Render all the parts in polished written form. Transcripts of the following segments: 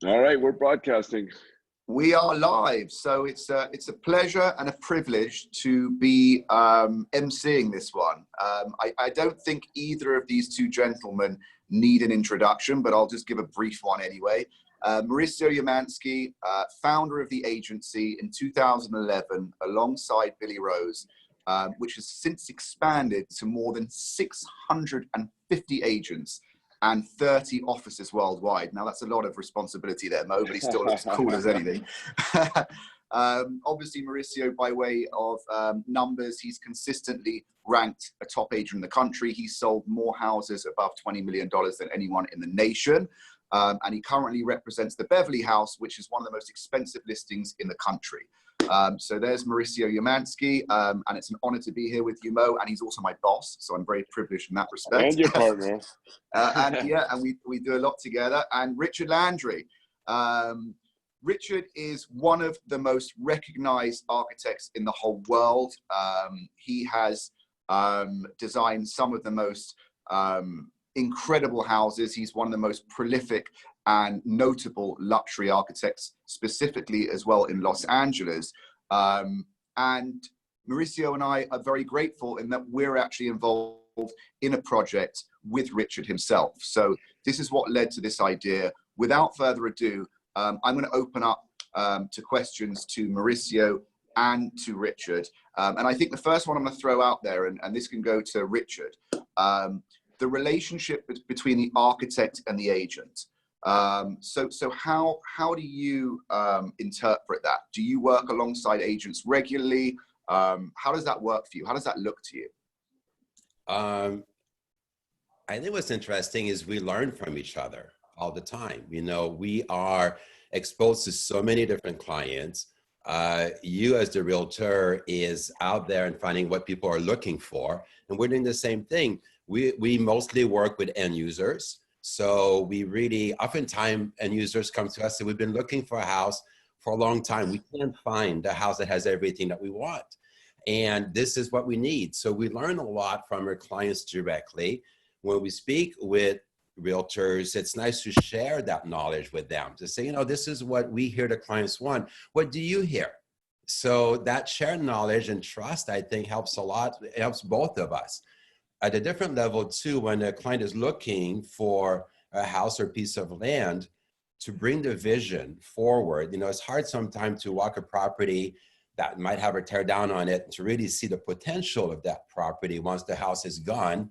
All right, we're broadcasting. We are live, so it's a pleasure and a privilege to be emceeing this one. I don't think either of these two gentlemen need an introduction, but I'll just give a brief one anyway. Mauricio Umansky, founder of the agency in 2011, alongside Billy Rose, which has since expanded to more than 650 agents and 30 offices worldwide. Now, that's a lot of responsibility there, Mo, but he still looks cool as anything. Obviously, Mauricio, by way of numbers, he's consistently ranked a top agent in the country. He's sold more houses above $20 million than anyone in the nation. And he currently represents the Beverly House, which is one of the most expensive listings in the country. So there's Mauricio Umansky, and it's an honor to be here with you, Mo, and he's also my boss, so I'm very privileged in that respect. And your partner. And we do a lot together. And Richard Landry. Richard is one of the most recognized architects in the whole world. He has designed some of the most incredible houses. He's one of the most prolific and notable luxury architects, specifically as well in Los Angeles. And Mauricio and I are very grateful in that we're actually involved in a project with Richard himself. So this is what led to this idea. Without further ado, I'm going to open up to questions to Mauricio and to Richard. And I think the first one I'm going to throw out there, and this can go to Richard, the relationship between the architect and the agent. So how do you interpret that? Do you work alongside agents regularly? How does that work for you? How does that look to you? I think what's interesting is we learn from each other all the time. You know, we are exposed to so many different clients. You as the realtor is out there and finding what people are looking for, and we're doing the same thing. We mostly work with end users. So we really, oftentimes end users come to us and we've been looking for a house for a long time. We can't find a house that has everything that we want. And this is what we need. So we learn a lot from our clients directly. When we speak with realtors, it's nice to share that knowledge with them, to say, you know, this is what we hear the clients want. What do you hear? So that shared knowledge and trust, I think, helps a lot. It helps both of us. At a different level too, when a client is looking for a house or piece of land, to bring the vision forward. You know, it's hard sometimes to walk a property that might have a tear down on it, to really see the potential of that property once the house is gone,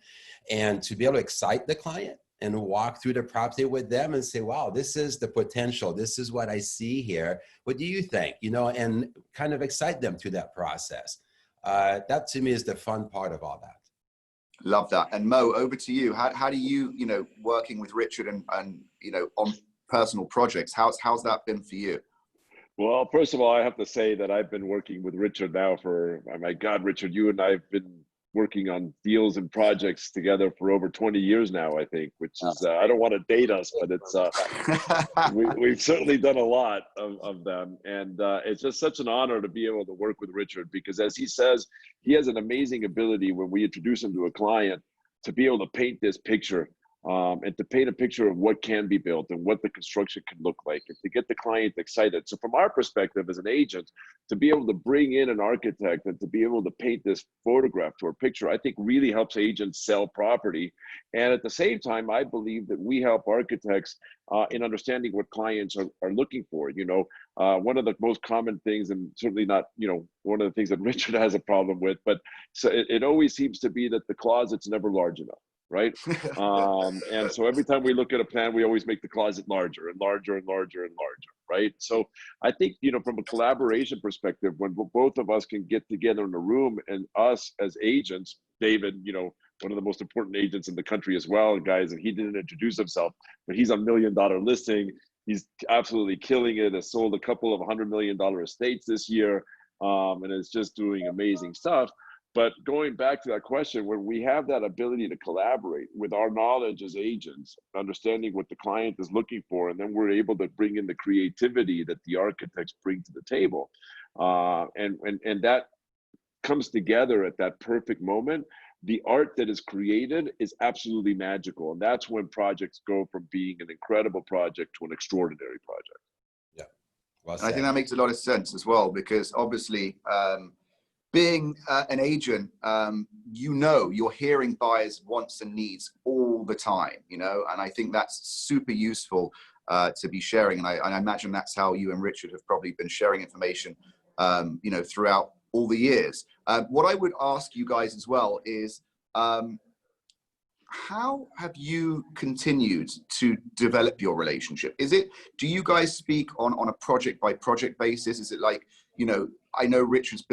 and to be able to excite the client and walk through the property with them and say, wow, this is the potential. This is what I see here. What do you think? You know, and kind of excite them through that process. That to me is the fun part of all that. Love that. And Mo, over to you. How do you, you know, working with Richard and you know, on personal projects, how's that been for you? Well, first of all, I have to say that I've been working with Richard now for, oh my God, Richard, you and I have been working on deals and projects together for over 20 years now, I think, which is, I don't want to date us, but it's, we've certainly done a lot of them. And it's just such an honor to be able to work with Richard, because as he says, he has an amazing ability when we introduce him to a client to be able to paint this picture. And to paint a picture of what can be built and what the construction can look like, and to get the client excited. So from our perspective as an agent, to be able to bring in an architect and to be able to paint this photograph to a picture, I think really helps agents sell property. And at the same time, I believe that we help architects in understanding what clients are looking for. You know, one of the most common things, and certainly not, you know, one of the things that Richard has a problem with, but so it always seems to be that the closet's never large enough. Right. And so every time we look at a plan, we always make the closet larger and larger and larger and larger. Right. So I think, you know, from a collaboration perspective, when both of us can get together in a room, and us as agents, David, you know, one of the most important agents in the country as well, guys, and he didn't introduce himself, but he's a $1 million listing. He's absolutely killing it. Has sold a couple of $100 million estates this year, and is just doing amazing stuff. But going back to that question, when we have that ability to collaborate with our knowledge as agents, understanding what the client is looking for, and then we're able to bring in the creativity that the architects bring to the table, and that comes together at that perfect moment, the art that is created is absolutely magical. And that's when projects go from being an incredible project to an extraordinary project. Yeah. Well And I said. think that makes a lot of sense as well, because obviously, being an agent, you're hearing buyers' wants and needs all the time, and I think that's super useful to be sharing. And I imagine that's how you and Richard have probably been sharing information, throughout all the years. What I would ask you guys as well is, how have you continued to develop your relationship? Do you guys speak on a project by project basis? Is it like, I know Richard's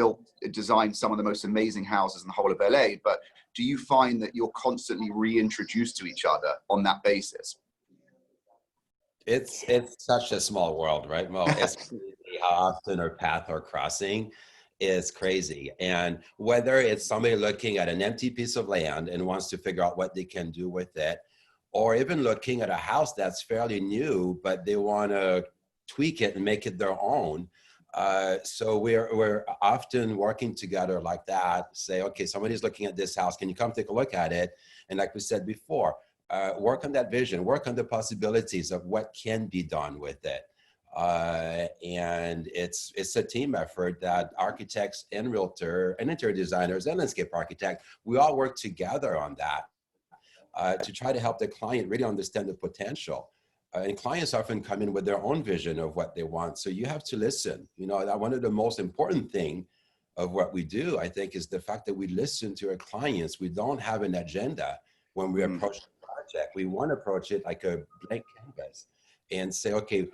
designed some of the most amazing houses in the whole of LA, but do you find that you're constantly reintroduced to each other on that basis? It's such a small world, right, Mo? It's crazy how often our paths are crossing. Is crazy. And whether it's somebody looking at an empty piece of land and wants to figure out what they can do with it, or even looking at a house that's fairly new, but they want to tweak it and make it their own. So we're often working together like that, say, okay, somebody's looking at this house, can you come take a look at it? And like we said before, work on that vision, work on the possibilities of what can be done with it. And it's a team effort that architects and realtor and interior designers and landscape architect, we all work together on that to try to help the client really understand the potential. And clients often come in with their own vision of what they want. So you have to listen. That one of the most important thing of what we do, I think, is the fact that we listen to our clients. We don't have an agenda when we approach the project. We want to approach it like a blank canvas and say, okay,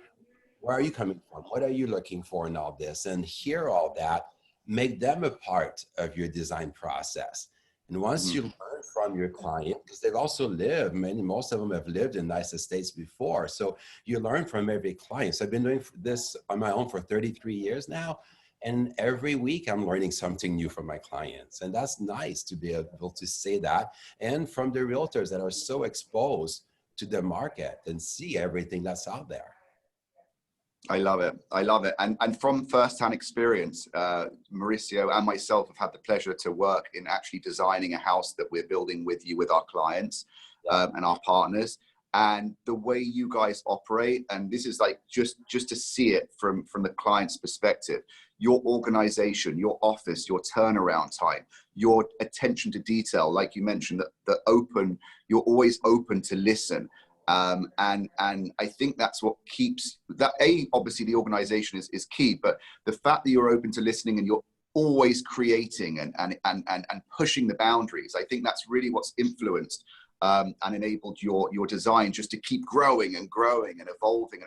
where are you coming from? What are you looking for in all this? And hear all that, make them a part of your design process. And once you learn from your client, because they've also lived, most of them have lived in nice estates before. So you learn from every client. So I've been doing this on my own for 33 years now. And every week I'm learning something new from my clients. And that's nice to be able to say that. And from the realtors that are so exposed to the market and see everything that's out there. I love it. I love it. And from firsthand experience, Mauricio and myself have had the pleasure to work in actually designing a house that we're building with you, with our clients and our partners. And the way you guys operate, and this is like just to see it from the client's perspective, your organization, your office, your turnaround time, your attention to detail, like you mentioned, that you're always open to listen. And I think that's what keeps that. Obviously the organization is key, but the fact that you're open to listening and you're always creating and pushing the boundaries, I think that's really what's influenced and enabled your design just to keep growing and growing and evolving,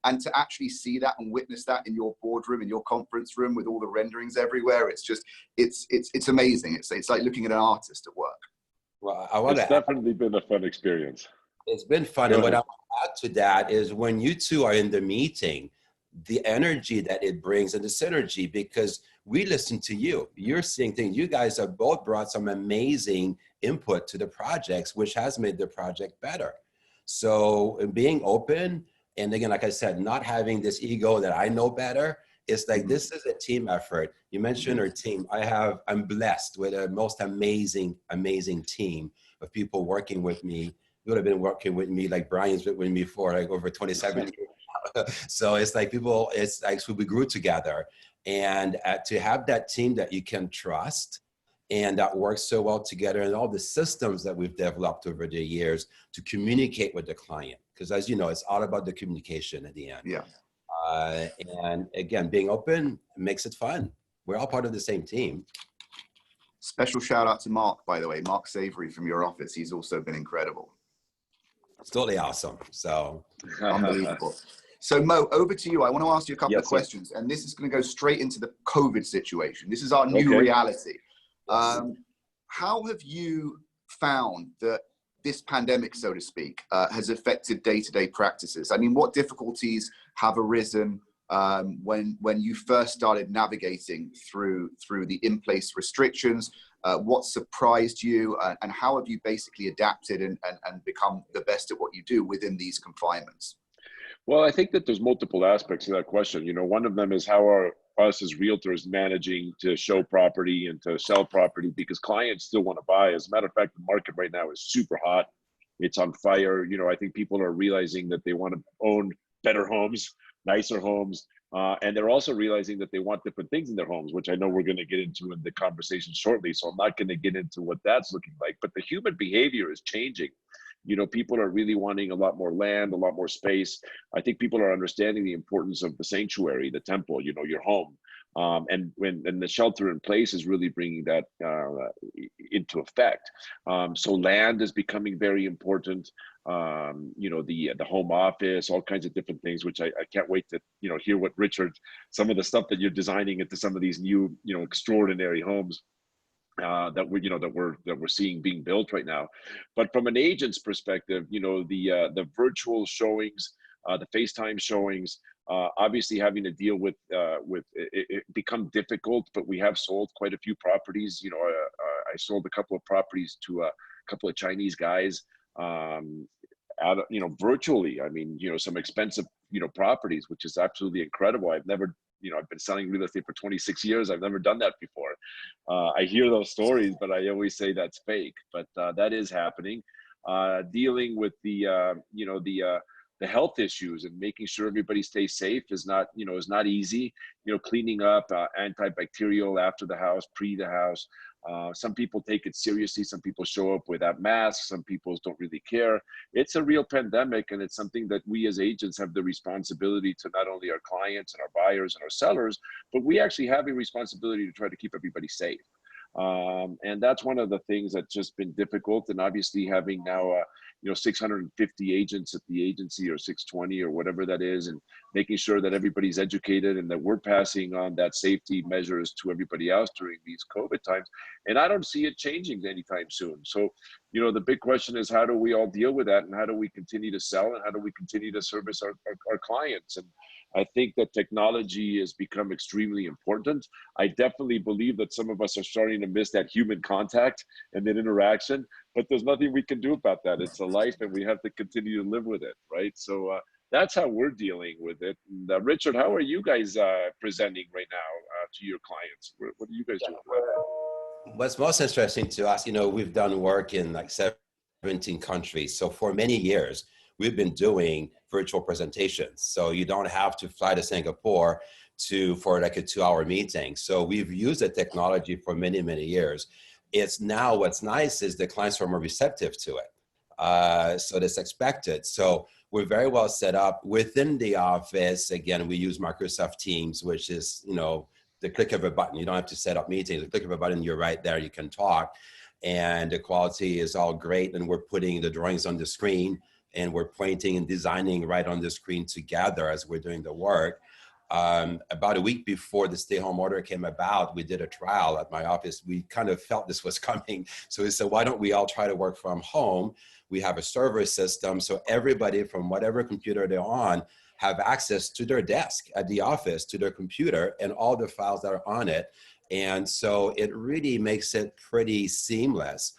and to actually see that and witness that in your boardroom, in your conference room with all the renderings everywhere. It's just it's amazing. It's like looking at an artist at work. Well, it's definitely been a fun experience. It's been fun. And what I want to add to that is when you two are in the meeting, the energy that it brings and the synergy, because we listen to you. You're seeing things. You guys have both brought some amazing input to the projects, which has made the project better. So being open, and again, like I said, not having this ego that I know better. It's like, this is a team effort. You mentioned our team. I'm blessed with a most amazing team of people working with me. You would have been working with me, like Brian's been with me for like over 27 years. So it's like it's like so we grew together. And to have that team that you can trust and that works so well together, and all the systems that we've developed over the years to communicate with the client. Because as you know, it's all about the communication at the end. Yeah. And again, being open makes it fun. We're all part of the same team. Special shout out to Mark, by the way, Mark Savory from your office. He's also been incredible. It's totally awesome. So unbelievable. So Mo, over to you. I want to ask you a couple of questions, and this is going to go straight into the COVID situation. This is our new reality. How have you found that this pandemic, so to speak, has affected day-to-day practices? I mean, what difficulties have arisen when you first started navigating through the in-place restrictions? What surprised you, and how have you basically adapted and become the best at what you do within these confinements? Well, I think that there's multiple aspects to that question. One of them is how are us as realtors managing to show property and to sell property, because clients still want to buy. As a matter of fact, the market right now is super hot. It's on fire. You know, I think people are realizing that they want to own better homes, nicer homes. And they're also realizing that they want different things in their homes, which I know we're going to get into in the conversation shortly. So I'm not going to get into what that's looking like, but the human behavior is changing. You know, people are really wanting a lot more land, a lot more space. I think people are understanding the importance of the sanctuary, the temple, you know, your home. And the shelter in place is really bringing that into effect. So land is becoming very important. You know, the home office, all kinds of different things, which I can't wait to, you know, hear what Richard, some of the stuff that you're designing into some of these new, you know, extraordinary homes that we're seeing being built right now. But from an agent's perspective, you know, the virtual showings, the FaceTime showings, obviously having to deal with it become difficult, but we have sold quite a few properties. You know, I sold a couple of properties to a couple of Chinese guys, out of, you know, virtually. I mean, you know, some expensive, you know, properties, which is absolutely incredible. I've never, you know, I've been selling real estate for 26 years. I've never done that before. I hear those stories, but I always say that's fake. But that is happening. Dealing with the, you know, the health issues and making sure everybody stays safe is not, you know, is not easy. You know, cleaning up, antibacterial after the house, pre the house. Some people take it seriously. Some people show up without masks. Some people don't really care. It's a real pandemic, and it's something that we as agents have the responsibility to not only our clients and our buyers and our sellers, but we actually have a responsibility to try to keep everybody safe. And that's one of the things that's just been difficult. And obviously having now, you know, 650 agents at the agency, or 620 or whatever that is, and making sure that everybody's educated and that we're passing on that safety measures to everybody else during these COVID times. And I don't see it changing anytime soon. So, you know, the big question is, how do we all deal with that, and how do we continue to sell, and how do we continue to service our clients? And I think that technology has become extremely important. I definitely believe that some of us are starting to miss that human contact and that interaction, but there's nothing we can do about that. It's a life, and we have to continue to live with it, right? So that's how we're dealing with it. And, Richard, how are you guys presenting right now to your clients? What are you guys doing? What's most interesting to us, you know, we've done work in like 17 countries. So for many years, we've been doing virtual presentations. So you don't have to fly to Singapore for like a 2-hour meeting. So we've used the technology for many, many years. It's now, what's nice is the clients are more receptive to it. So that's expected. So we're very well set up within the office. Again, we use Microsoft Teams, which is, you know, the click of a button. You don't have to set up meetings. The click of a button, you're right there, you can talk. And the quality is all great. And we're putting the drawings on the screen, and we're pointing and designing right on the screen together as we're doing the work. About a week before the stay-home order came about, we did a trial at my office. We kind of felt this was coming. So we said, why don't we all try to work from home? We have a server system, so everybody from whatever computer they're on have access to their desk at the office, to their computer, and all the files that are on it. And so it really makes it pretty seamless.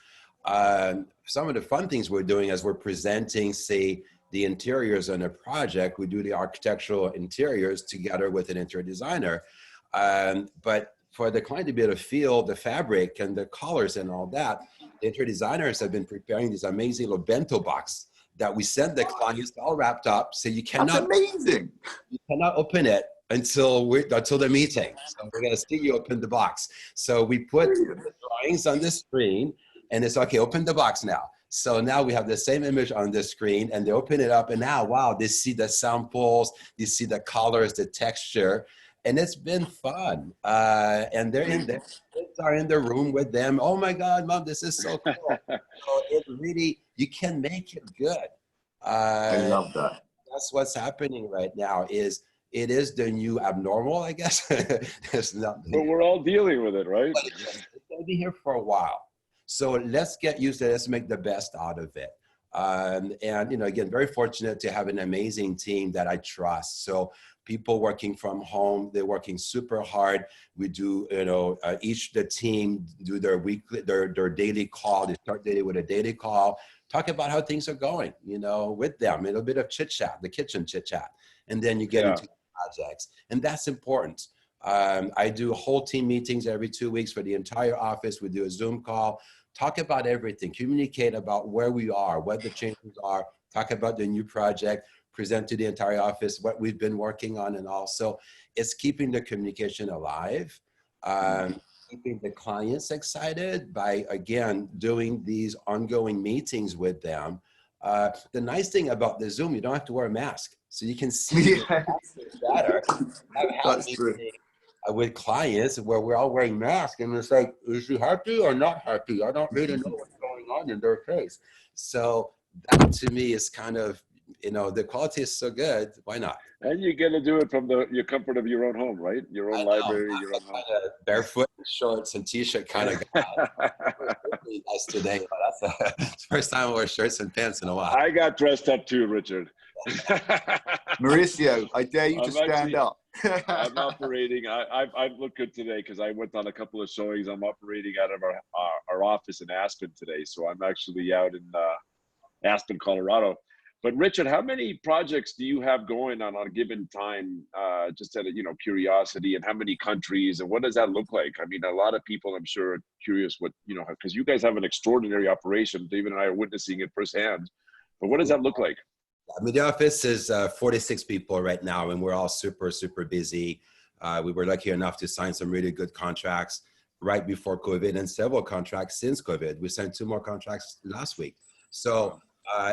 Some of the fun things we're doing as we're presenting, say, the interiors on a project, we do the architectural interiors together with an interior designer. But for the client to be able to feel the fabric and the colors and all that, the interior designers have been preparing these amazing little bento box that we send the clients all wrapped up. So you cannot, that's amazing. You cannot open it until the meeting. So we're gonna see you open the box. So we put the drawings on the screen, and it's okay, open the box now. So now we have the same image on the screen, and they open it up, and now, wow, they see the samples, they see the colors, the texture, and it's been fun. And they're in there, kids are in the room with them. Oh my God, Mom, this is so cool. So it really, you can make it good. I love that. That's what's happening right now. It is the new abnormal, I guess. There's nothing. But we're all dealing with it, right? But it's going to be here for a while. So let's get used to it. Let's make the best out of it. And, you know, again, very fortunate to have an amazing team that I trust. So people working from home, they're working super hard. We do, you know, the team do their weekly, their daily call. They start daily with a daily call, talk about how things are going, you know, with them, a little bit of chit chat, the kitchen chit chat. And then you get into projects. And that's important. I do whole team meetings every 2 weeks for the entire office. We do a Zoom call, talk about everything, communicate about where we are, what the changes are, talk about the new project, present to the entire office what we've been working on, and also it's keeping the communication alive, keeping the clients excited by, again, doing these ongoing meetings with them. The nice thing about the Zoom, you don't have to wear a mask. So you can see better. That's true. With clients where we're all wearing masks and it's like, is she happy or not happy? I don't really know what's going on in their face. So that to me is kind of, you know, the quality is so good. Why not? And you get to do it from your comfort of your own home, right? Your own library, your own home. Barefoot shorts and t-shirt kind of guy. Us today, but that's the first time I wear shirts and pants in a while. I got dressed up too, Richard. Mauricio, I dare you to stand up. I'm operating. I look good today because I went on a couple of showings. I'm operating out of our office in Aspen today, so I'm actually out in Aspen, Colorado. But Richard, how many projects do you have going on a given time? Just out of curiosity, and how many countries, and what does that look like? I mean, a lot of people, I'm sure, are curious what because you guys have an extraordinary operation. David and I are witnessing it firsthand. But what does that look like? I mean, the office is 46 people right now, and we're all super, super busy. We were lucky enough to sign some really good contracts right before COVID, and several contracts since COVID. We signed 2 more contracts last week. So,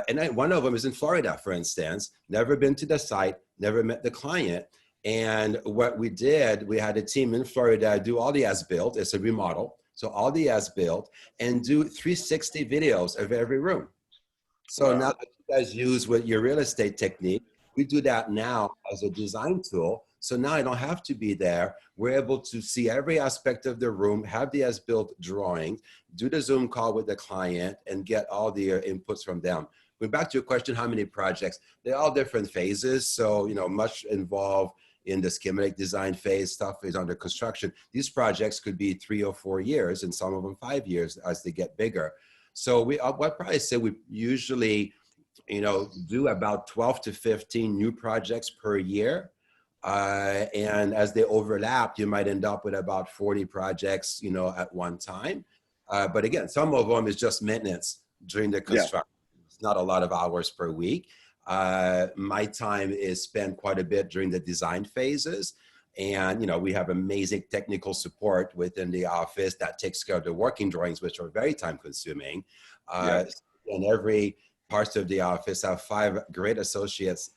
and one of them is in Florida, for instance. Never been to the site, never met the client. And what we did, we had a team in Florida do all the as-built. It's a remodel. So all the as-built, and do 360 videos of every room. So wow. Now that you guys use with your real estate technique, we do that now as a design tool. So now I don't have to be there. We're able to see every aspect of the room, have the as-built drawing, do the Zoom call with the client, and get all the inputs from them. Going back to your question, how many projects? They're all different phases. So, much involved in the schematic design phase, stuff is under construction. These projects could be 3 or 4 years, and some of them 5 years as they get bigger. So I'd probably say we usually, do about 12 to 15 new projects per year. And as they overlap, you might end up with about 40 projects, at one time. But again, some of them is just maintenance during the construction. Yeah. It's not a lot of hours per week. My time is spent quite a bit during the design phases. And, we have amazing technical support within the office that takes care of the working drawings, which are very time consuming. Yes. And every part of the office have 5 great associates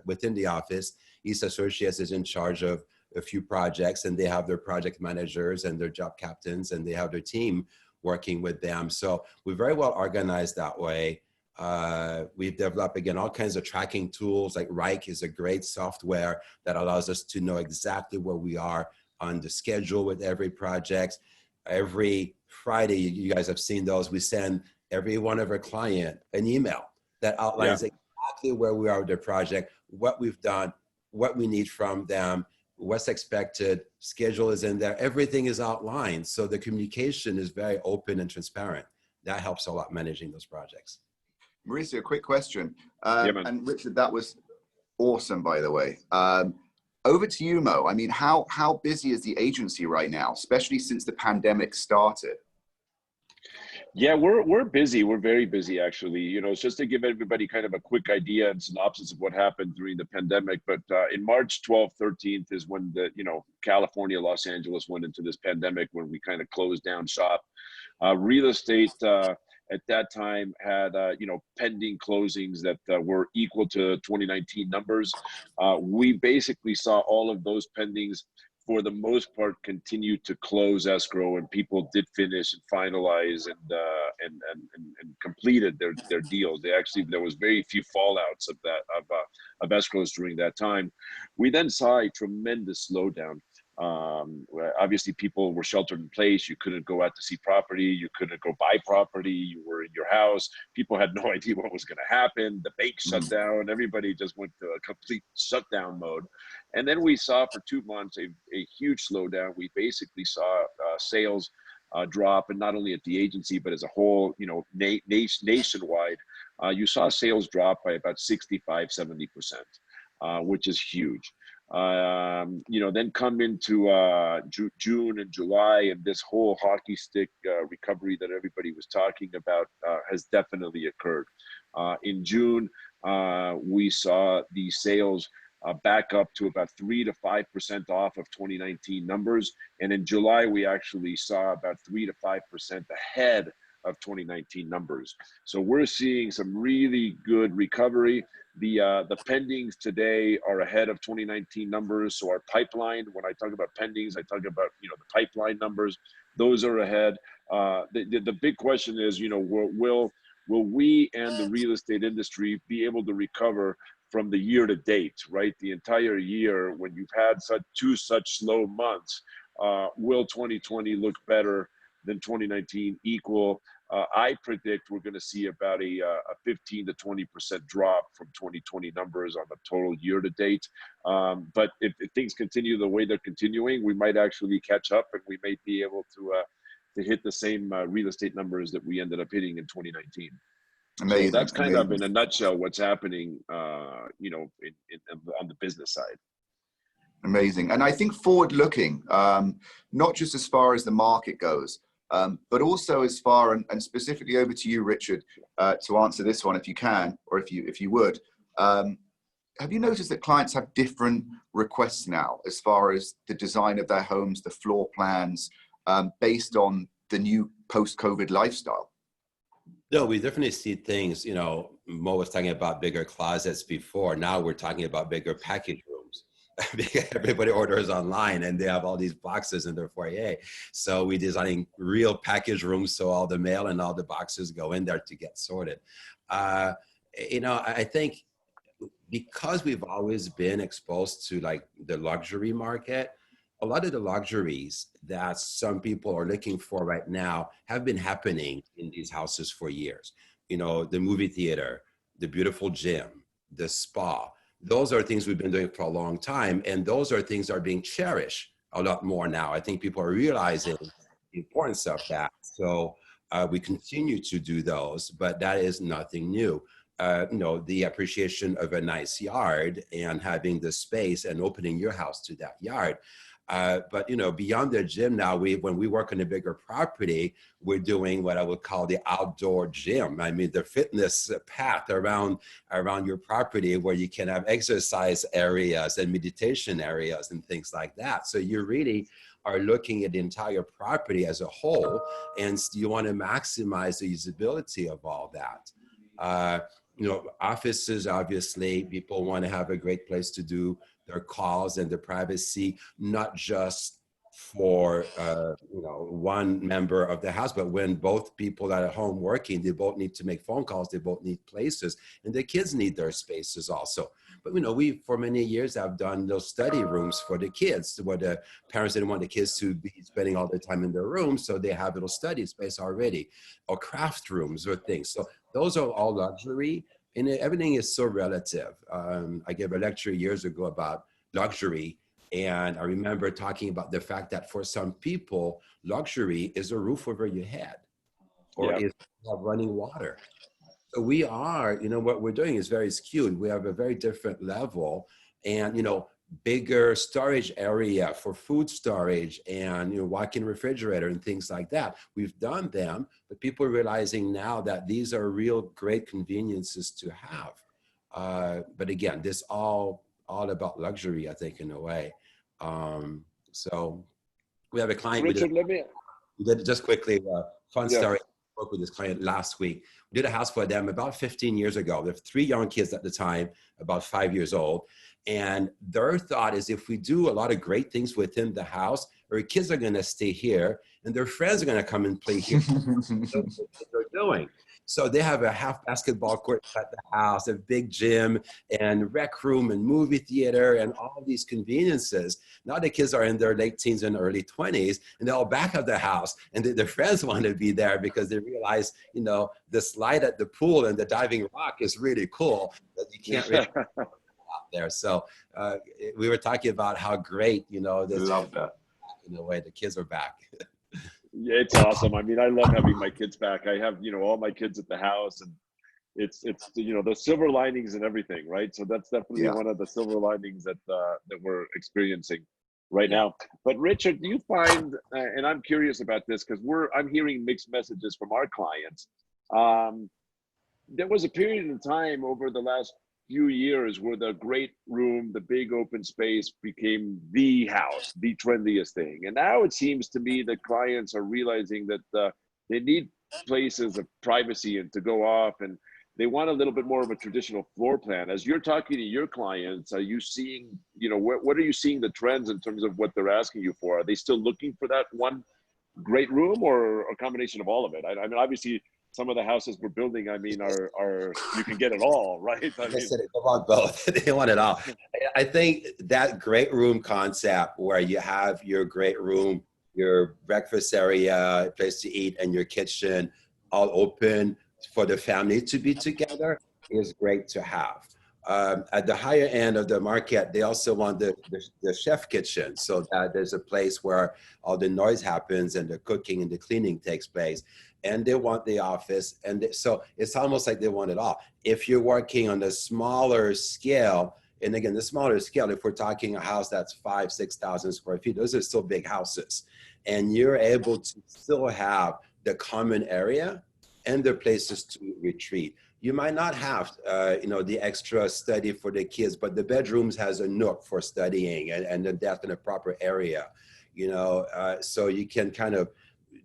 within the office. Each associate is in charge of a few projects, and they have their project managers and their job captains, and they have their team working with them. So we're very well organized that way. We've developed, again, all kinds of tracking tools. Like Rike is a great software that allows us to know exactly where we are on the schedule with every project. Every Friday, you guys have seen those, we send every one of our client an email that outlines exactly where we are with their project, what we've done, what we need from them, what's expected, schedule is in there, everything is outlined. So the communication is very open and transparent. That helps a lot managing those projects. Mauricio, a quick question. And Richard, that was awesome, by the way. Over to you, Mo. I mean, how busy is the agency right now, especially since the pandemic started? Yeah, we're busy. We're very busy, actually. It's just to give everybody kind of a quick idea and synopsis of what happened during the pandemic. But in March 12th, 13th is when California, Los Angeles went into this pandemic, when we kind of closed down shop. Real estate at that time had pending closings that were equal to 2019 numbers. We basically saw all of those pendings, for the most part, continue to close escrow, and people did finish and finalize and completed their deals. There was very few fallouts of escrows during that time. We then saw a tremendous slowdown. Obviously, people were sheltered in place. You couldn't go out to see property. You couldn't go buy property. You were in your house. People had no idea what was going to happen. The bank shut down. Everybody just went to a complete shutdown mode. And then we saw for 2 months a huge slowdown. We basically saw sales drop, and not only at the agency, but as a whole, nationwide. You saw sales drop by about 65–70%, which is huge. Then come into June and July, and this whole hockey stick recovery that everybody was talking about has definitely occurred. In June, we saw the sales back up to about 3 to 5% off of 2019 numbers. And in July, we actually saw about 3 to 5% ahead of 2019 numbers. So we're seeing some really good recovery. The pendings today are ahead of 2019 numbers. So our pipeline, when I talk about pendings, I talk about, the pipeline numbers, those are ahead. The big question is, will we and the real estate industry be able to recover from the year to date, right? The entire year, when you've had such slow months, will 2020 look better than 2019, equal? I predict we're going to see about a 15 to 20% drop from 2020 numbers on the total year to date. But if things continue the way they're continuing, we might actually catch up, and we may be able to hit the same real estate numbers that we ended up hitting in 2019. Amazing. So that's kind amazing. of in a nutshell what's happening, on the business side. Amazing. And I think forward looking, not just as far as the market goes, but also as far, and specifically over to you, Richard, to answer this one, if you can, or if you would. Have you noticed that clients have different requests now as far as the design of their homes, the floor plans, based on the new post-COVID lifestyle? No, we definitely see things, Mo was talking about bigger closets before. Now we're talking about bigger package rooms. Everybody orders online and they have all these boxes in their foyer. So we're designing real package rooms so all the mail and all the boxes go in there to get sorted. I think because we've always been exposed to like the luxury market, a lot of the luxuries that some people are looking for right now have been happening in these houses for years. The movie theater, the beautiful gym, the spa, those are things we've been doing for a long time. And those are things that are being cherished a lot more now. I think people are realizing the importance of that. So we continue to do those, but that is nothing new. The appreciation of a nice yard and having the space and opening your house to that yard. But beyond the gym now, when we work on a bigger property, we're doing what I would call the outdoor gym. I mean, the fitness path around your property where you can have exercise areas and meditation areas and things like that. So you really are looking at the entire property as a whole, and you want to maximize the usability of all that. Offices, obviously, people want to have a great place to do their calls and their privacy, not just for one member of the house, but when both people are at home working, they both need to make phone calls, they both need places, and the kids need their spaces also. But we for many years have done those study rooms for the kids, where the parents didn't want the kids to be spending all their time in their room, so they have little study space already, or craft rooms or things. So those are all luxury. And everything is so relative. I gave a lecture years ago about luxury, and I remember talking about the fact that for some people, luxury is a roof over your head, or is running water. So we are, what we're doing is very skewed. We have a very different level, and bigger storage area for food storage and walk-in refrigerator and things like that. We've done them, but people are realizing now that these are real great conveniences to have. But again, this all about luxury, I think, in a way. So we have a client. Richard, we did just quickly fun story. I spoke with this client last week. We did a house for them about 15 years ago. They have 3 young kids at the time, about 5 years old. And their thought is, if we do a lot of great things within the house, our kids are going to stay here and their friends are going to come and play here. That's what they're doing. So they have a half basketball court at the house, a big gym and rec room and movie theater and all these conveniences. Now the kids are in their late teens and early 20s and they're all back at the house, and their friends want to be there because they realize, the slide at the pool and the diving rock is really cool, but you can't really out there. So we were talking about how great, this Love that. in a way the kids are back. Yeah, it's awesome. I mean, I love having my kids back. I have, all my kids at the house, and it's you know, the silver linings and everything, right? So that's definitely Yeah. one of the silver linings that we're experiencing right Yeah. now. But Richard, do you find, and I'm curious about this because I'm hearing mixed messages from our clients. There was a period of time over the last few years where the great room, the big open space became the house, the trendiest thing. And now it seems to me that clients are realizing that they need places of privacy and to go off, and they want a little bit more of a traditional floor plan. As you're talking to your clients, are you seeing, you know, what are you seeing the trends in terms of what they're asking you for? Are they still looking for that one great room, or a combination of all of it? I mean, obviously, some of the houses we're building, I mean, are you can get it all, right? I They mean, said they want both. They want it all. I think that great room concept where you have your great room, your breakfast area, place to eat, and your kitchen all open for the family to be together is great to have. At the higher end of the market, they also want the chef kitchen, so that there's a place where all the noise happens and the cooking and the cleaning takes place. And they want the office, and so it's almost like they want it all. If you're working on a smaller scale, and again, the smaller scale, if we're talking a house that's 5,000, 6,000 square feet, those are still big houses, and you're able to still have the common area and the places to retreat. You might not have, you know, the extra study for the kids, but the bedrooms has a nook for studying, and the desk in a proper area, you know, so you can kind of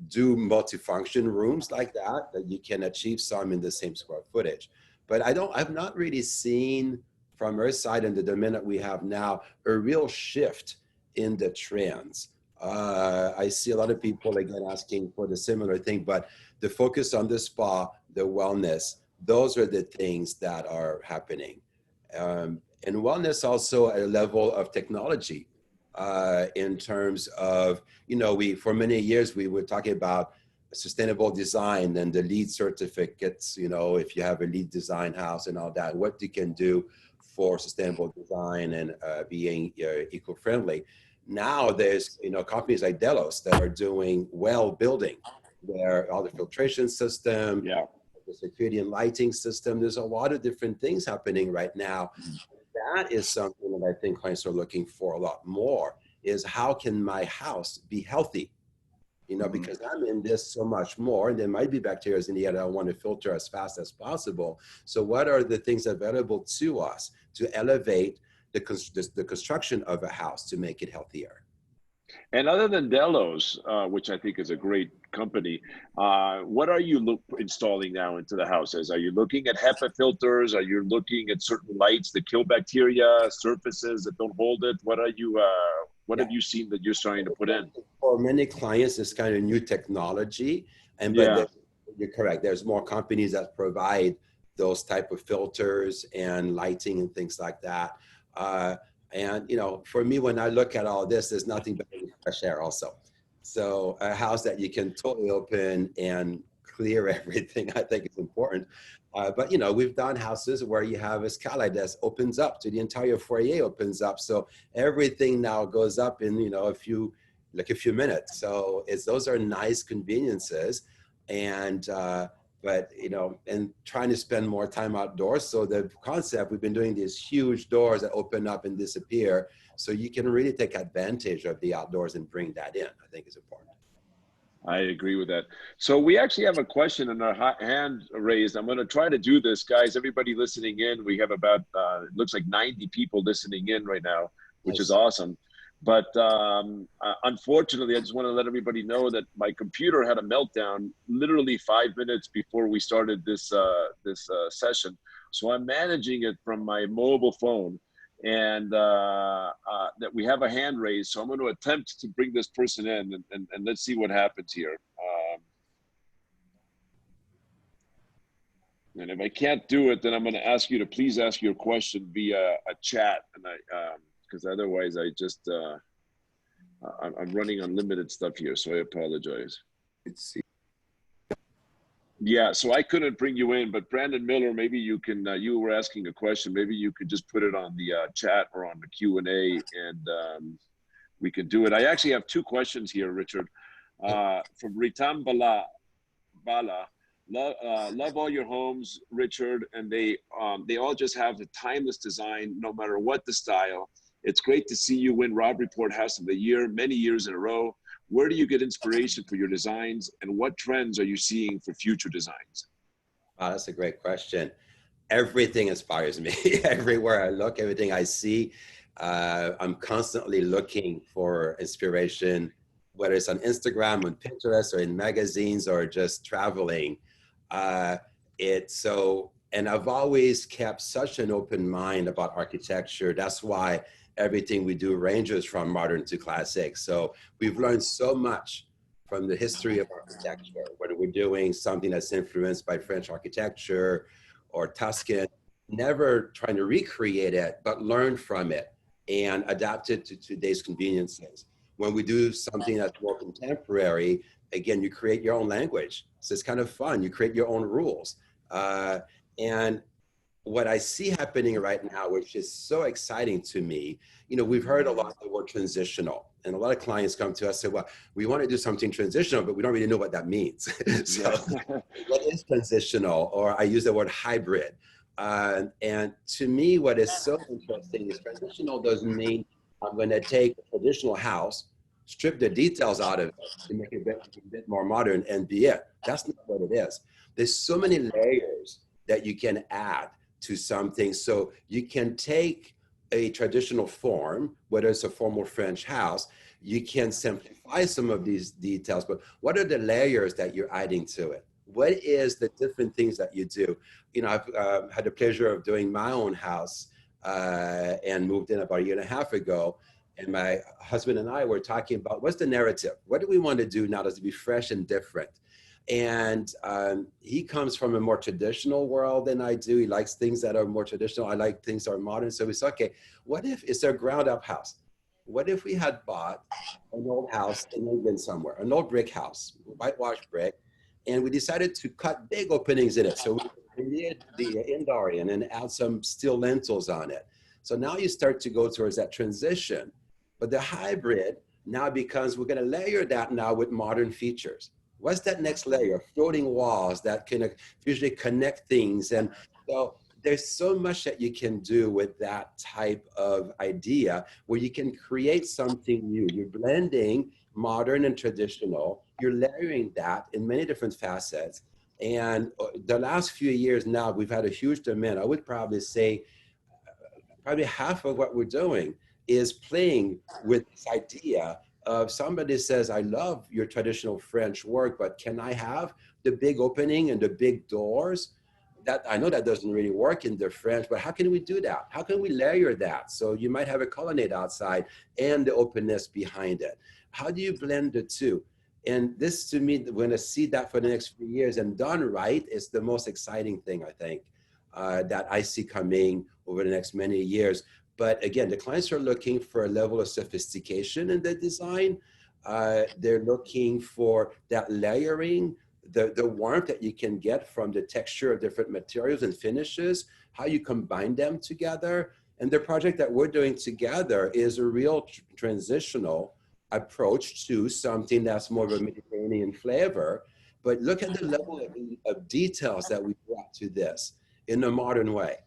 do multifunction rooms like that you can achieve some in the same square footage. But I've not really seen from our side in the domain that we have now a real shift in the trends. I see a lot of people again asking for the similar thing, but the focus on the spa, the wellness, those are the things that are happening. And wellness also at a level of technology, in terms of, you know, for many years we were talking about sustainable design and the LEED certificates, you know, if you have a LEED design house and all that, what you can do for sustainable design and being eco-friendly. Now there's, you know, companies like Delos that are doing well building, where all the filtration system, yeah. the security and lighting system, there's a lot of different things happening right now. That is something that I think clients are looking for a lot more, is how can my house be healthy? You know, because I'm in this so much more, and there might be bacteria in the air that I want to filter as fast as possible. So what are the things available to us to elevate the construction of a house to make it healthier? And other than Delos, which I think is a great company, what are you installing now into the houses? Are you looking at HEPA filters? Are you looking at certain lights that kill bacteria, surfaces that don't hold it? What are you? What have you seen that you're starting to put in? For many clients, it's kind of new technology, and Yeah. you're correct. There's more companies that provide those type of filters and lighting and things like that. And you know, for me, when I look at all this, there's nothing better than fresh air also. So a house that you can totally open and clear everything, I think is important. But you know, we've done houses where you have a skylight that opens up to the entire foyer opens up. So everything now goes up in, you know, a few minutes. So those are nice conveniences. And but you know, and trying to spend more time outdoors. So the concept, we've been doing these huge doors that open up and disappear, so you can really take advantage of the outdoors and bring that in. I think is important. I agree with that. So we actually have a question and our hand raised. I'm going to try to do this, guys. Everybody listening in, we have about, it looks like 90 people listening in right now, which is awesome. But unfortunately, I just want to let everybody know that my computer had a meltdown literally 5 minutes before we started this session. So I'm managing it from my mobile phone, and that we have a hand raised. So I'm going to attempt to bring this person in, and let's see what happens here. And if I can't do it, then I'm going to ask you to please ask your question via a chat, and because otherwise I just I'm running unlimited stuff here, so I apologize. Let's see. Yeah, so I couldn't bring you in, but Brandon Miller, maybe you can. You were asking a question. Maybe you could just put it on the chat or on the Q&A, and we can do it. I actually have 2 questions here, Richard, from Ritam Bala. Bala. He says, Love all your homes, Richard, and they all just have the timeless design, no matter what the style. It's great to see you win Robb Report House of the Year many years in a row. Where do you get inspiration for your designs, and what trends are you seeing for future designs? Wow, that's a great question. Everything inspires me. Everywhere I look, everything I see, I'm constantly looking for inspiration, whether it's on Instagram, on Pinterest, or in magazines, or just traveling. Uh, and I've always kept such an open mind about architecture. That's why everything we do ranges from modern to classic. So we've learned so much from the history of architecture, whether we're doing something that's influenced by French architecture or Tuscan, never trying to recreate it, but learn from it and adapt it to today's conveniences. When we do something that's more contemporary, again, you create your own language. So it's kind of fun. You create your own rules. And what I see happening right now, which is so exciting to me, we've heard a lot the word transitional, and a lot of clients come to us and say, well, we want to do something transitional, but we don't really know what that means. So what is transitional? Or I use the word hybrid. And to me, what is so interesting is transitional doesn't mean I'm going to take a traditional house, strip the details out of it to make it a bit more modern and be it. That's not what it is. There's so many layers that you can add to something. So you can take a traditional form, whether it's a formal French house, you can simplify some of these details, but what are the layers that you're adding to it? What is the different things that you do? I've had the pleasure of doing my own house and moved in about a year and a half ago. And my husband and I were talking about what's the narrative? What do we want to do now to be fresh and different? And he comes from a more traditional world than I do. He likes things that are more traditional. I like things that are modern. So we said, okay, what if it's a ground up house? What if we had bought an old house in England somewhere, an old brick house, whitewashed brick, and we decided to cut big openings in it. So we did the indoor in and add some steel lintels on it. So now you start to go towards that transition. But the hybrid now becomes, we're going to layer that now with modern features. What's that next layer? Floating walls that can usually connect things. And so there's so much that you can do with that type of idea where you can create something new. You're blending modern and traditional. You're layering that in many different facets. And the last few years now, we've had a huge demand. I would probably say probably half of what we're doing is playing with this idea of somebody says, I love your traditional French work, but can I have the big opening and the big doors? That I know that doesn't really work in the French, but how can we do that? How can we layer that? So you might have a colonnade outside and the openness behind it. How do you blend the two? And this, to me, we're gonna see that for the next few years, and done right is the most exciting thing, I think, that I see coming over the next many years. But again, the clients are looking for a level of sophistication in the design. They're looking for that layering, the warmth that you can get from the texture of different materials and finishes, how you combine them together. And the project that we're doing together is a real transitional approach to something that's more of a Mediterranean flavor. But look at the level of details that we brought to this in a modern way.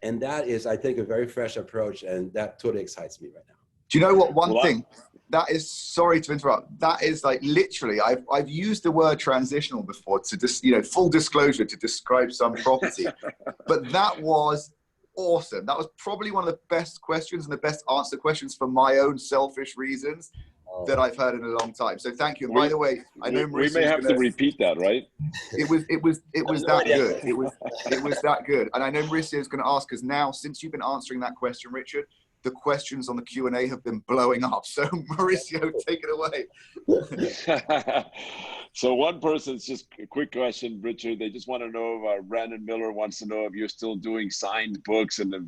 And that is, I think, a very fresh approach, and that totally excites me right now. Do you know what? One thing that is, sorry to interrupt, that is like literally, I've used the word transitional before to just, full disclosure, to describe some property, but that was awesome. That was probably one of the best questions and the best answer questions for my own selfish reasons that I've heard in a long time. So thank you. And by the way, I know Mauricio, we may have to repeat that, right? It was that good. It was that good. And I know Mauricio is going to ask us now, since you've been answering that question, Richard, the questions on the Q&A have been blowing up. So Mauricio, take it away. So one person's just a quick question, Richard. They just want to know if Brandon Miller wants to know if you're still doing signed books and if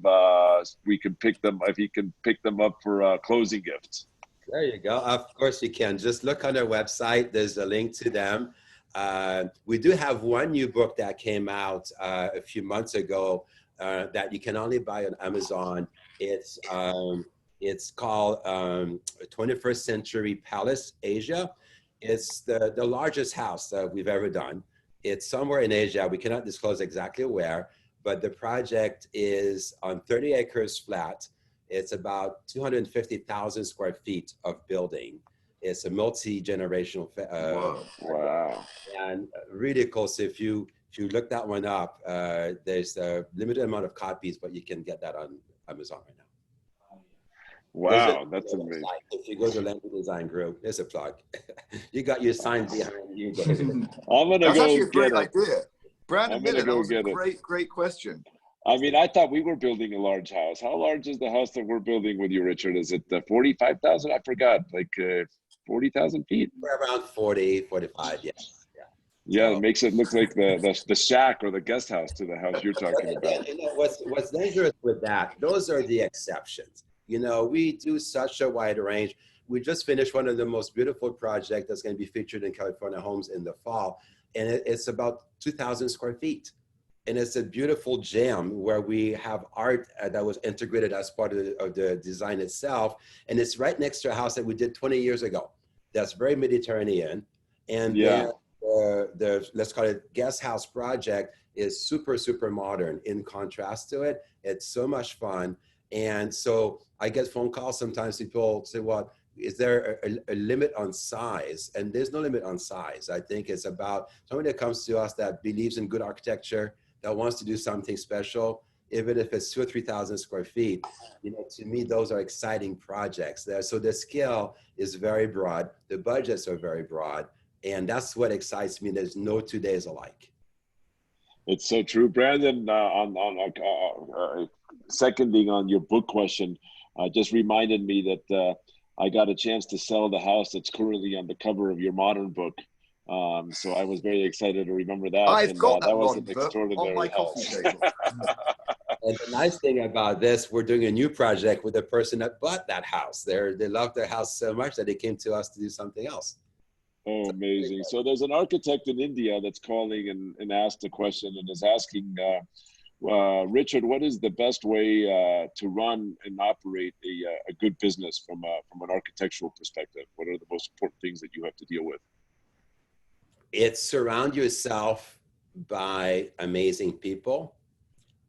we can pick them, if he can pick them up for closing gifts. There you go. Of course you can. Just look on our website. There's a link to them. We do have one new book that came out a few months ago that you can only buy on Amazon. It's called 21st Century Palace Asia. It's the largest house that we've ever done. It's somewhere in Asia. We cannot disclose exactly where, but the project is on 30 acres flat. It's about 250,000 square feet of building. It's a multi-generational Whoa. Wow. and really cool. So if you look that one up, there's a limited amount of copies, but you can get that on Amazon right now. Wow, that's amazing. If you go to Landry Design Group, there's a plug. You got your sign behind you. I'm gonna That's go actually a get great it. idea. Brandon I'm gonna Miller, that go was a get it. great question. I mean, I thought we were building a large house. How large is the house that we're building with you, Richard? Is it 45,000? I forgot, like 40,000 feet? We're around 40, 45, yeah. Yeah, So, it makes it look like the shack or the guest house to the house you're talking about. you know, what's dangerous with that, those are the exceptions. You know, we do such a wide range. We just finished one of the most beautiful projects that's going to be featured in California Homes in the fall. And it's about 2,000 square feet. And it's a beautiful gem where we have art that was integrated as part of the design itself. And it's right next to a house that we did 20 years ago. That's very Mediterranean. And Yeah. then the let's call it guest house project is super, super modern in contrast to it. It's so much fun. And so I get phone calls sometimes. People say, well, is there a limit on size? And there's no limit on size. I think it's about somebody that comes to us that believes in good architecture, that wants to do something special, even if it's 2,000 or 3,000 square feet. You know, to me, those are exciting projects there. So the scale is very broad. The budgets are very broad. And that's what excites me. There's no 2 days alike. It's so true, Brandon. Seconding on your book question, just reminded me that I got a chance to sell the house that's currently on the cover of your modern book. So I was very excited to remember that. I've got that was modern an book on my extraordinary coffee house. table. And the nice thing about this, we're doing a new project with the person that bought that house. They loved their house so much that they came to us to do something else. Oh, amazing. So there's an architect in India that's calling and asked a question and is asking, Richard, what is the best way to run and operate a good business from an architectural perspective? What are the most important things that you have to deal with? It's surround yourself by amazing people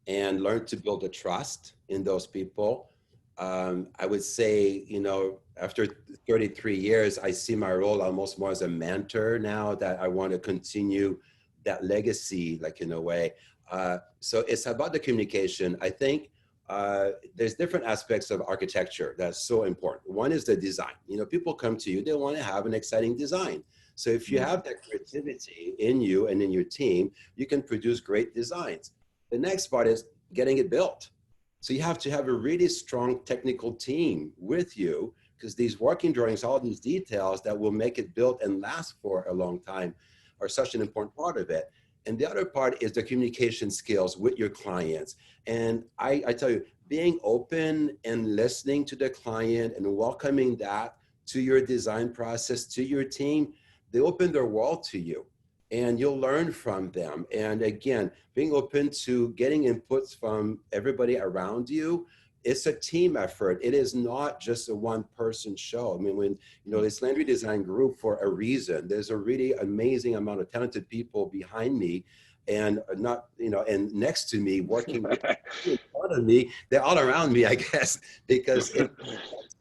and learn to build a trust in those people. I would say, you know, after 33 years, I see my role almost more as a mentor now, that I want to continue that legacy, like in a way. So it's about the communication. I think there's different aspects of architecture that's so important. One is the design. You know, people come to you, they want to have an exciting design. So if you have that creativity in you and in your team, you can produce great designs. The next part is getting it built. So you have to have a really strong technical team with you, because these working drawings, all these details that will make it built and last for a long time are such an important part of it. And the other part is the communication skills with your clients. And I tell you, being open and listening to the client and welcoming that to your design process, to your team, they open their world to you and you'll learn from them. And again, being open to getting inputs from everybody around you. It's a team effort. It is not just a one-person show. I mean, when, you know, this Landry Design Group, for a reason, there's a really amazing amount of talented people behind me and not, you know, and next to me, working with in front of me. They're all around me, I guess, because that's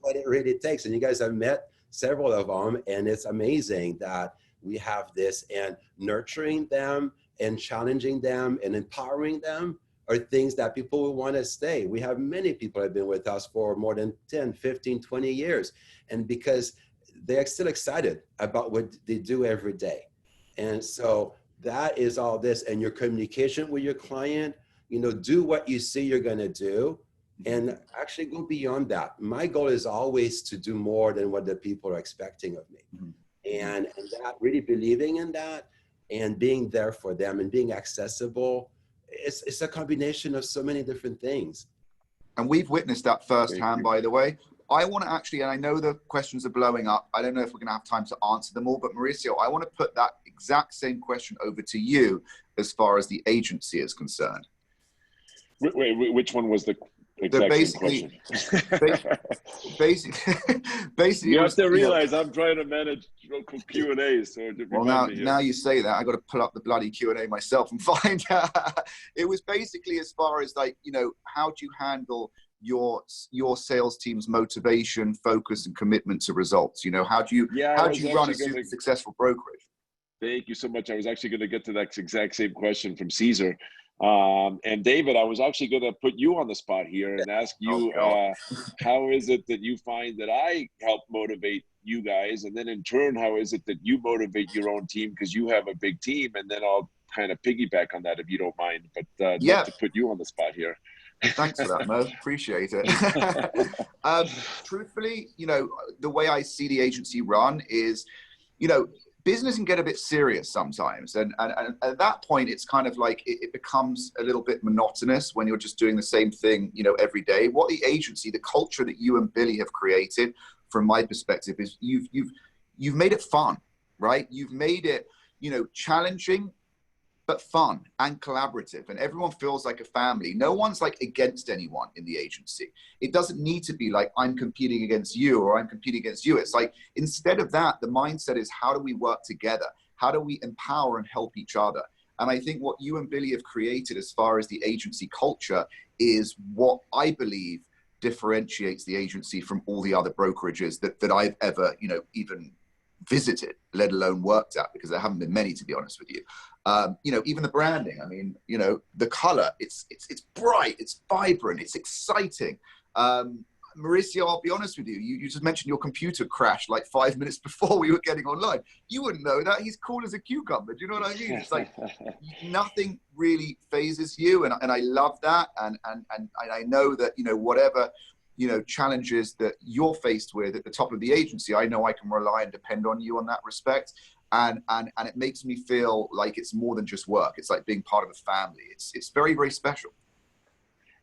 what it really takes. And you guys have met several of them, and it's amazing that we have this, and nurturing them and challenging them and empowering them are things that people will want to stay. We have many people that have been with us for more than 10, 15, 20 years. And because they're still excited about what they do every day. And so that is all this. And your communication with your client, you know, do what you say you're going to do and actually go beyond that. My goal is always to do more than what the people are expecting of me. And that, really believing in that and being there for them and being accessible, it's a combination of so many different things. And we've witnessed that firsthand, by the way. I want to actually, and I know the questions are blowing up. I don't know if we're going to have time to answer them all, but Mauricio, I want to put that exact same question over to you as far as the agency is concerned. Wait, which one was the exact same basically, question. basically, You it have was, to realize I'm trying to manage local Q&As, so to well, remind me here. now you say that, I got to pull up the bloody Q&A myself and find out. It was basically as far as like, how do you handle your sales team's motivation, focus, and commitment to results? How do you run a super successful brokerage? Thank you so much. I was actually going to get to that exact same question from Caesar. And David, I was actually going to put you on the spot here and ask you, how is it that you find that I help motivate you guys? And then in turn, how is it that you motivate your own team? Because you have a big team, and then I'll kind of piggyback on that if you don't mind. But I'd love to put you on the spot here. Thanks for that, Mo. Appreciate it. Truthfully, the way I see the agency run is, business can get a bit serious sometimes. And at that point, it's kind of like it becomes a little bit monotonous when you're just doing the same thing, every day. What the agency, the culture that you and Billy have created, from my perspective, is you've made it fun, right? You've made it, challenging, but fun and collaborative, and everyone feels like a family. No one's like against anyone in the agency. It doesn't need to be like I'm competing against you or I'm competing against you. It's like, instead of that, the mindset is, how do we work together? How do we empower and help each other? And I think what you and Billy have created as far as the agency culture is what I believe differentiates the agency from all the other brokerages that I've ever, even visited, let alone worked at, because there haven't been many, to be honest with you. Even the branding, I mean, the color, it's bright, it's vibrant, it's exciting. Mauricio, I'll be honest with you, you just mentioned your computer crashed like 5 minutes before we were getting online. You wouldn't know that. He's cool as a cucumber. Do you know what I mean? It's like nothing really phases you, and I love that. And I know that, whatever challenges that you're faced with at the top of the agency, I know I can rely and depend on you on that respect. And it makes me feel like it's more than just work. It's like being part of a family. It's very, very special.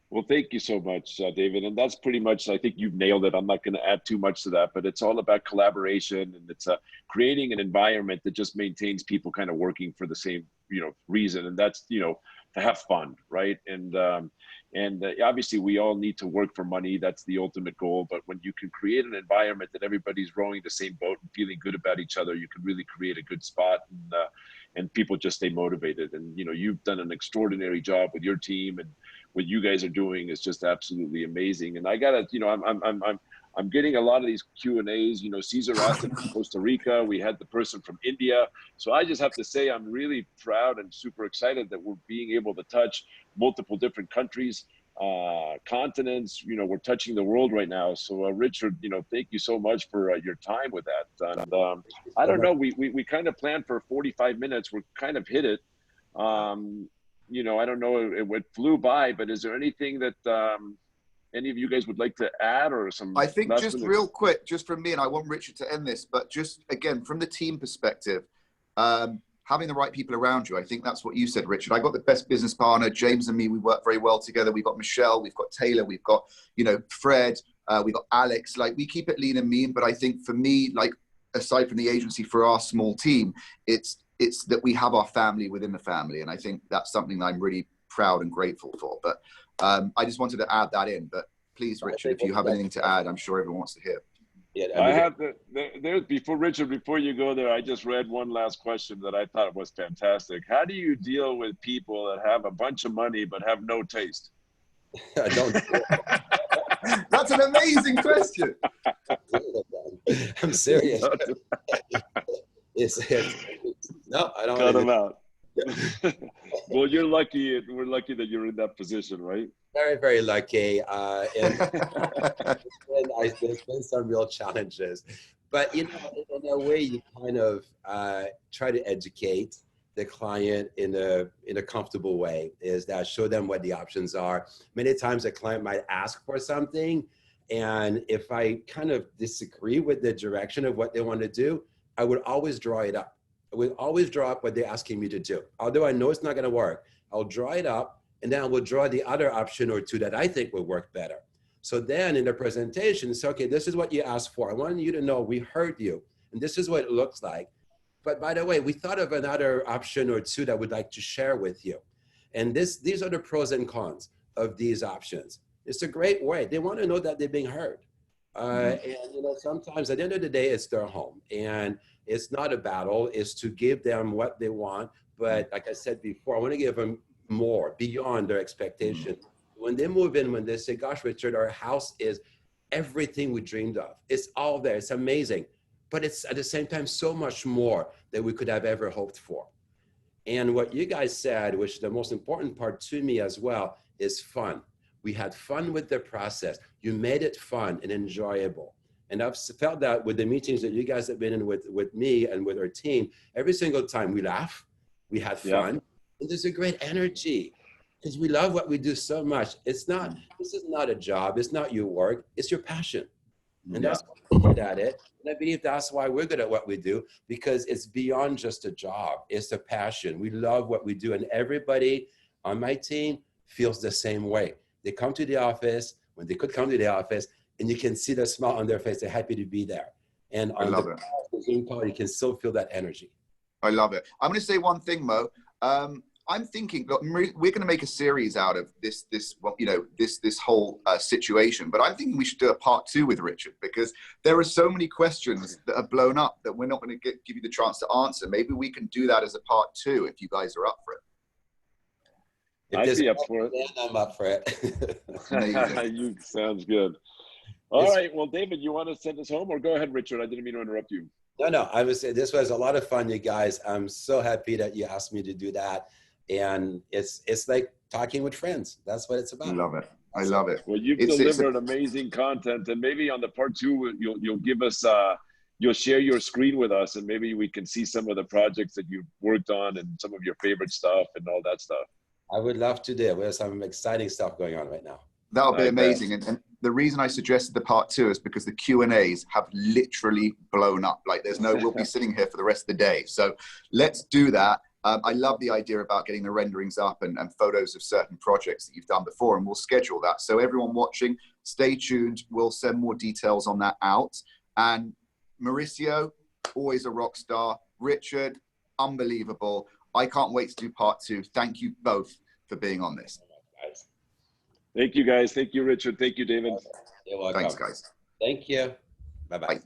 Well, thank you so much, David. And that's pretty much, I think you've nailed it. I'm not going to add too much to that, but it's all about collaboration, and it's creating an environment that just maintains people kind of working for the same, reason. And that's, to have fun, right? And obviously we all need to work for money. That's the ultimate goal. But when you can create an environment that everybody's rowing the same boat and feeling good about each other, you can really create a good spot, and people just stay motivated. And, you've done an extraordinary job with your team, and what you guys are doing is just absolutely amazing. And I gotta, I'm getting a lot of these Q&As. Caesar asked it from Costa Rica. We had the person from India. So I just have to say, I'm really proud and super excited that we're being able to touch multiple different countries, continents. We're touching the world right now. So Richard, thank you so much for your time with that. And I don't know, we kind of planned for 45 minutes. We're kind of hit it. I don't know, it flew by, but is there anything that any of you guys would like to add, or some? I think just real quick, just from me, and I want Richard to end this, but just again, from the team perspective, having the right people around you. I think that's what you said, Richard. I got the best business partner, James and me, we work very well together. We've got Michelle, we've got Taylor, we've got, Fred, we've got Alex. Like, we keep it lean and mean, but I think for me, like, aside from the agency, for our small team, it's that we have our family within the family. And I think that's something that I'm really proud and grateful for. But I just wanted to add that in. But please, Richard, if you have anything to add, I'm sure everyone wants to hear. Yeah, I have before you go there, I just read one last question that I thought was fantastic. How do you deal with people that have a bunch of money but have no taste? I don't. That's an amazing question. I'm serious. No, I don't. Cut them out. Well, you're lucky. We're lucky that you're in that position, right? Very, very lucky. And there's been some real challenges. But, in a way, you kind of try to educate the client in a comfortable way, is that show them what the options are. Many times a client might ask for something, and if I kind of disagree with the direction of what they want to do, I would always draw it up. I would always draw up what they're asking me to do. Although I know it's not going to work, I'll draw it up, and then I will draw the other option or two that I think will work better. So then in the presentation, it's okay, this is what you asked for. I want you to know we heard you, and this is what it looks like. But by the way, we thought of another option or two that we'd like to share with you. And these are the pros and cons of these options. It's a great way. They want to know that they're being heard. And you know, sometimes at the end of the day, it's their home, and it's not a battle. It's to give them what they want. But like I said before, I want to give them more beyond their expectation. When they move in, when they say, "Gosh, Richard, our house is everything we dreamed of. It's all there. It's amazing." But it's at the same time so much more than we could have ever hoped for. And what you guys said, which is the most important part to me as well, is fun. We had fun with the process. You made it fun and enjoyable. And I've felt that with the meetings that you guys have been in with me and with our team, every single time we laugh, we had fun, and there's a great energy because we love what we do so much. This is not a job. It's not your work. It's your passion. And that's why we're good at it. And I believe that's why we're good at what we do, because it's beyond just a job. It's a passion. We love what we do. And everybody on my team feels the same way. They come to the office when they could come to the office, and you can see the smile on their face. They're happy to be there. And on the Zoom call, you can still feel that energy. I love it. I'm going to say one thing, Mo. I'm thinking, look, we're going to make a series out of this whole situation. But I'm thinking we should do a part 2 with Richard, because there are so many questions that have blown up that we're not going to give you the chance to answer. Maybe we can do that as a part 2 if you guys are up for it. I'd be up for it. I'm up for it. You sounds good. All right. Well, David, you want to send us home, or go ahead, Richard? I didn't mean to interrupt you. No. I was saying this was a lot of fun, you guys. I'm so happy that you asked me to do that. And it's like talking with friends. That's what it's about. I love it. Well, you've delivered amazing content, and maybe on the part 2, you'll give us you'll share your screen with us, and maybe we can see some of the projects that you've worked on and some of your favorite stuff and all that stuff. I would love to do. There's some exciting stuff going on right now. That'll be amazing. And the reason I suggested the part 2 is because the Q&As have literally blown up. Like we'll be sitting here for the rest of the day. So let's do that. I love the idea about getting the renderings up and photos of certain projects that you've done before, and we'll schedule that. So everyone watching, stay tuned. We'll send more details on that out. And Mauricio, always a rock star. Richard, unbelievable. I can't wait to do part 2. Thank you both for being on this. Thank you, guys. Thank you, Richard. Thank you, David. You're welcome. Thanks, guys. Thank you. Bye-bye. Bye.